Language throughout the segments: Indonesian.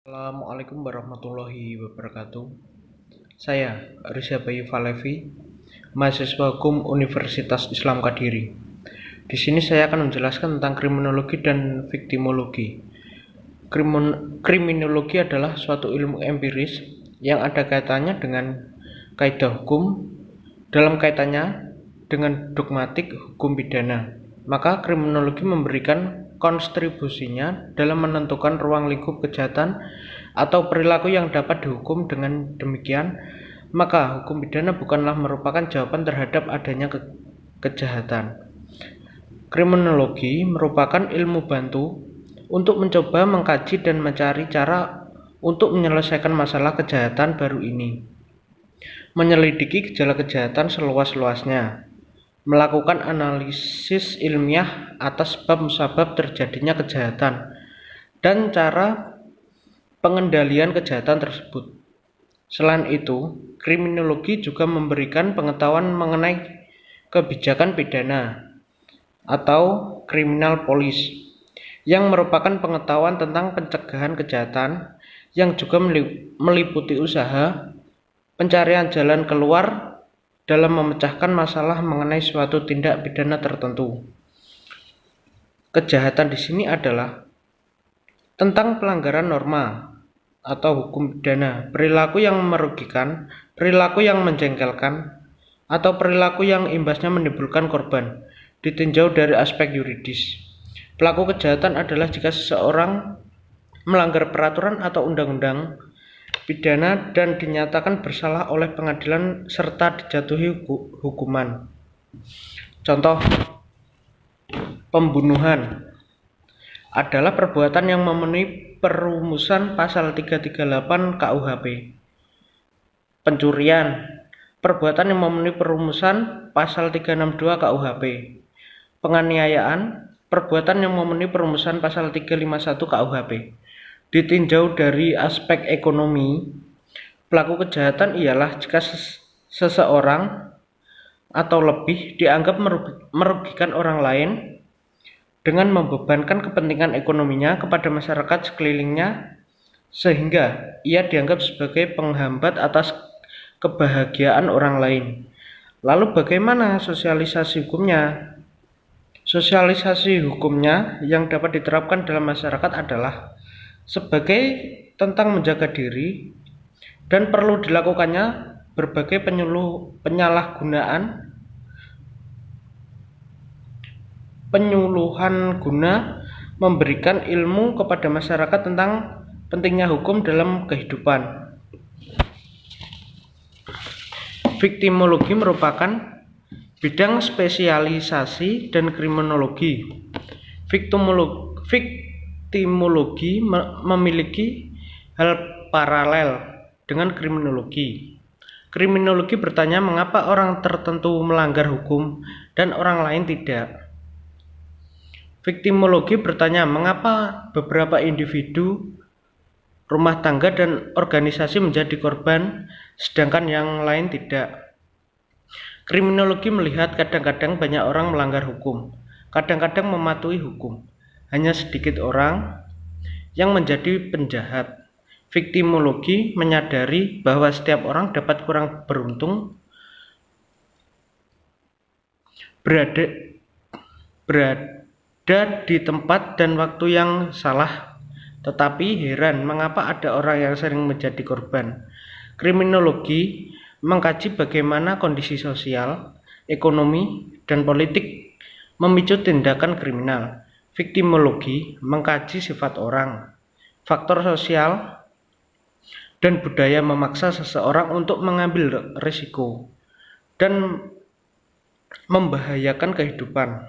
Assalamualaikum warahmatullahi wabarakatuh. Saya Rizya Bayu Falevi, mahasiswa hukum Universitas Islam Kadiri. Di sini saya akan menjelaskan tentang kriminologi dan viktimologi. Kriminologi adalah suatu ilmu empiris yang ada kaitannya dengan kaidah hukum dalam kaitannya dengan dogmatik hukum pidana. Maka kriminologi memberikan kontribusinya dalam menentukan ruang lingkup kejahatan atau perilaku yang dapat dihukum. Dengan demikian, maka hukum pidana bukanlah merupakan jawaban terhadap adanya kejahatan. Kriminologi merupakan ilmu bantu untuk mencoba mengkaji dan mencari cara untuk menyelesaikan masalah kejahatan baru ini, menyelidiki gejala kejahatan seluas-luasnya, melakukan analisis ilmiah atas sebab-musabab terjadinya kejahatan dan cara pengendalian kejahatan tersebut. Selain itu, kriminologi juga memberikan pengetahuan mengenai kebijakan pidana atau criminal policy, yang merupakan pengetahuan tentang pencegahan kejahatan yang juga meliputi usaha pencarian jalan keluar dalam memecahkan masalah mengenai suatu tindak pidana tertentu. Kejahatan di sini adalah tentang pelanggaran norma atau hukum pidana, perilaku yang merugikan, perilaku yang menjengkelkan, atau perilaku yang imbasnya menimbulkan korban, ditinjau dari aspek yuridis. Pelaku kejahatan adalah jika seseorang melanggar peraturan atau undang-undang pidana dan dinyatakan bersalah oleh pengadilan serta dijatuhi hukuman. Contoh, pembunuhan adalah perbuatan yang memenuhi perumusan pasal 338 KUHP. Pencurian, perbuatan yang memenuhi perumusan pasal 362 KUHP. Penganiayaan, perbuatan yang memenuhi perumusan pasal 351 KUHP. Ditinjau dari aspek ekonomi, pelaku kejahatan ialah jika seseorang atau lebih dianggap merugikan orang lain dengan membebankan kepentingan ekonominya kepada masyarakat sekelilingnya, sehingga ia dianggap sebagai penghambat atas kebahagiaan orang lain. Lalu bagaimana sosialisasi hukumnya? Sosialisasi hukumnya yang dapat diterapkan dalam masyarakat adalah sebagai tentang menjaga diri dan perlu dilakukannya berbagai penyuluhan guna memberikan ilmu kepada masyarakat tentang pentingnya hukum dalam kehidupan. Viktimologi merupakan bidang spesialisasi dan kriminologi. Viktimologi memiliki hal paralel dengan kriminologi. Kriminologi bertanya mengapa orang tertentu melanggar hukum dan orang lain tidak. Viktimologi bertanya mengapa beberapa individu, rumah tangga, dan organisasi menjadi korban sedangkan yang lain tidak. Kriminologi melihat kadang-kadang banyak orang melanggar hukum, kadang-kadang mematuhi hukum. Hanya sedikit orang yang menjadi penjahat. Viktimologi menyadari bahwa setiap orang dapat kurang beruntung, berada di tempat dan waktu yang salah, tetapi heran mengapa ada orang yang sering menjadi korban. Kriminologi mengkaji bagaimana kondisi sosial, ekonomi, dan politik memicu tindakan kriminal. Viktimologi mengkaji sifat orang, faktor sosial, dan budaya memaksa seseorang untuk mengambil risiko dan membahayakan kehidupan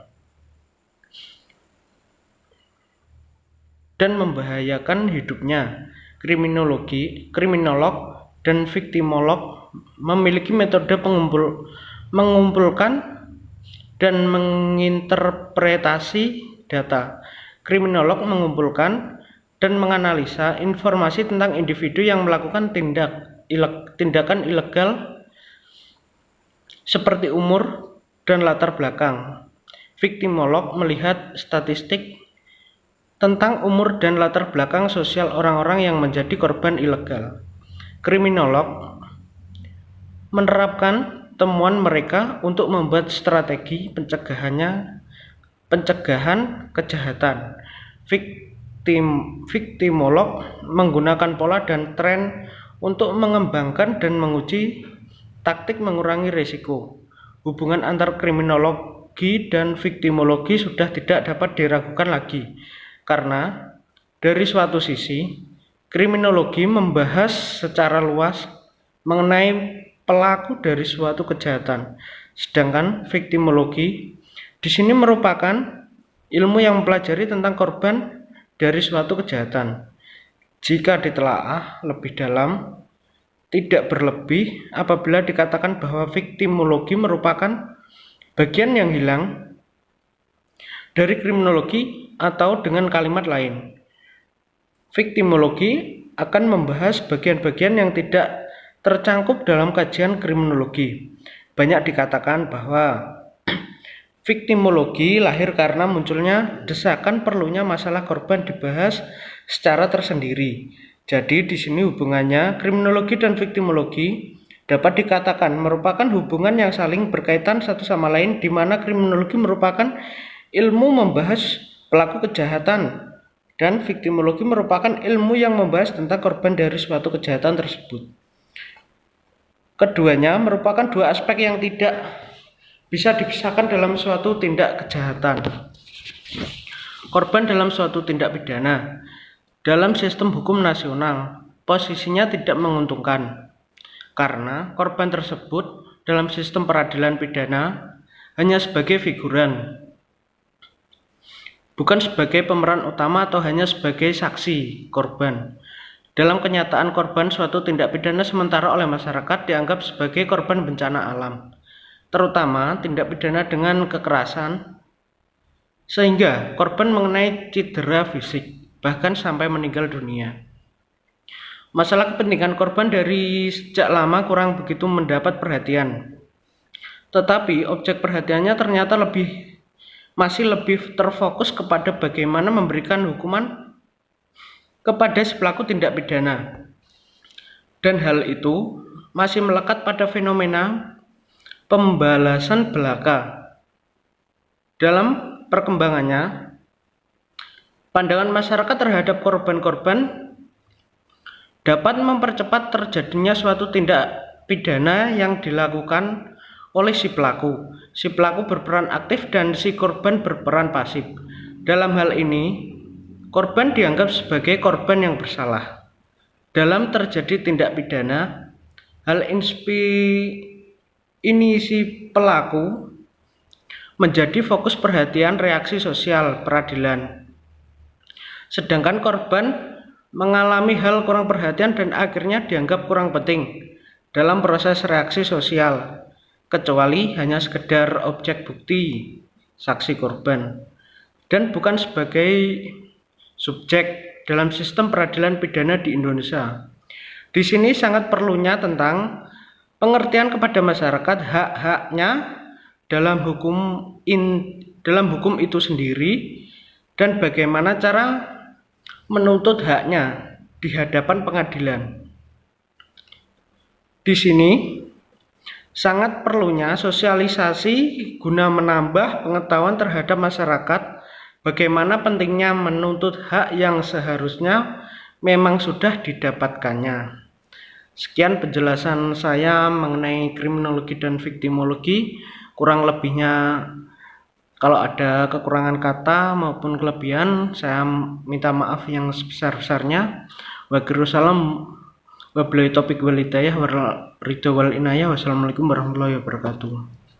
dan membahayakan hidupnya. Kriminolog dan viktimolog memiliki metode mengumpulkan dan menginterpretasi data. Kriminolog mengumpulkan dan menganalisa informasi tentang individu yang melakukan tindakan ilegal seperti umur dan latar belakang. Viktimolog melihat statistik tentang umur dan latar belakang sosial orang-orang yang menjadi korban ilegal. Kriminolog menerapkan temuan mereka untuk membuat strategi pencegahan kejahatan. Viktimolog menggunakan pola dan tren untuk mengembangkan dan menguji taktik mengurangi risiko. Hubungan antar kriminologi dan viktimologi sudah tidak dapat diragukan lagi, karena dari suatu sisi, kriminologi membahas secara luas mengenai pelaku dari suatu kejahatan, sedangkan viktimologi di sini merupakan ilmu yang mempelajari tentang korban dari suatu kejahatan. Jika ditelaah lebih dalam, tidak berlebih apabila dikatakan bahwa viktimologi merupakan bagian yang hilang dari kriminologi, atau dengan kalimat lain, viktimologi akan membahas bagian-bagian yang tidak tercangkup dalam kajian kriminologi. Banyak dikatakan bahwa viktimologi lahir karena munculnya desakan perlunya masalah korban dibahas secara tersendiri. Jadi di sini hubungannya kriminologi dan viktimologi dapat dikatakan merupakan hubungan yang saling berkaitan satu sama lain, di mana kriminologi merupakan ilmu membahas pelaku kejahatan dan viktimologi merupakan ilmu yang membahas tentang korban dari suatu kejahatan tersebut. Keduanya merupakan dua aspek yang tidak bisa dipisahkan dalam suatu tindak kejahatan. Korban dalam suatu tindak pidana dalam sistem hukum nasional posisinya tidak menguntungkan, karena korban tersebut dalam sistem peradilan pidana hanya sebagai figuran, bukan sebagai pemeran utama atau hanya sebagai saksi korban. Dalam kenyataan, korban suatu tindak pidana sementara oleh masyarakat dianggap sebagai korban bencana alam, terutama tindak pidana dengan kekerasan, sehingga korban mengenai cedera fisik, bahkan sampai meninggal dunia. Masalah kepentingan korban dari sejak lama kurang begitu mendapat perhatian, tetapi objek perhatiannya ternyata masih lebih terfokus kepada bagaimana memberikan hukuman kepada si pelaku tindak pidana, dan hal itu masih melekat pada fenomena pembalasan belaka. Dalam perkembangannya, pandangan masyarakat terhadap korban-korban dapat mempercepat terjadinya suatu tindak pidana yang dilakukan oleh si pelaku. Si pelaku berperan aktif dan si korban berperan pasif. Dalam hal ini, korban dianggap sebagai korban yang bersalah. Dalam terjadi tindak pidana, hal ini si pelaku menjadi fokus perhatian reaksi sosial peradilan. Sedangkan korban mengalami hal kurang perhatian dan akhirnya dianggap kurang penting dalam proses reaksi sosial, kecuali hanya sekedar objek bukti saksi korban, dan bukan sebagai subjek dalam sistem peradilan pidana di Indonesia. Di sini sangat perlunya tentang pengertian kepada masyarakat hak-haknya dalam hukum itu sendiri, dan bagaimana cara menuntut haknya di hadapan pengadilan. Di sini sangat perlunya sosialisasi guna menambah pengetahuan terhadap masyarakat bagaimana pentingnya menuntut hak yang seharusnya memang sudah didapatkannya. Sekian penjelasan saya mengenai kriminologi dan viktimologi. Kurang lebihnya, kalau ada kekurangan kata maupun kelebihan, saya minta maaf yang sebesar-besarnya. Wassalamualaikum warahmatullahi wabarakatuh.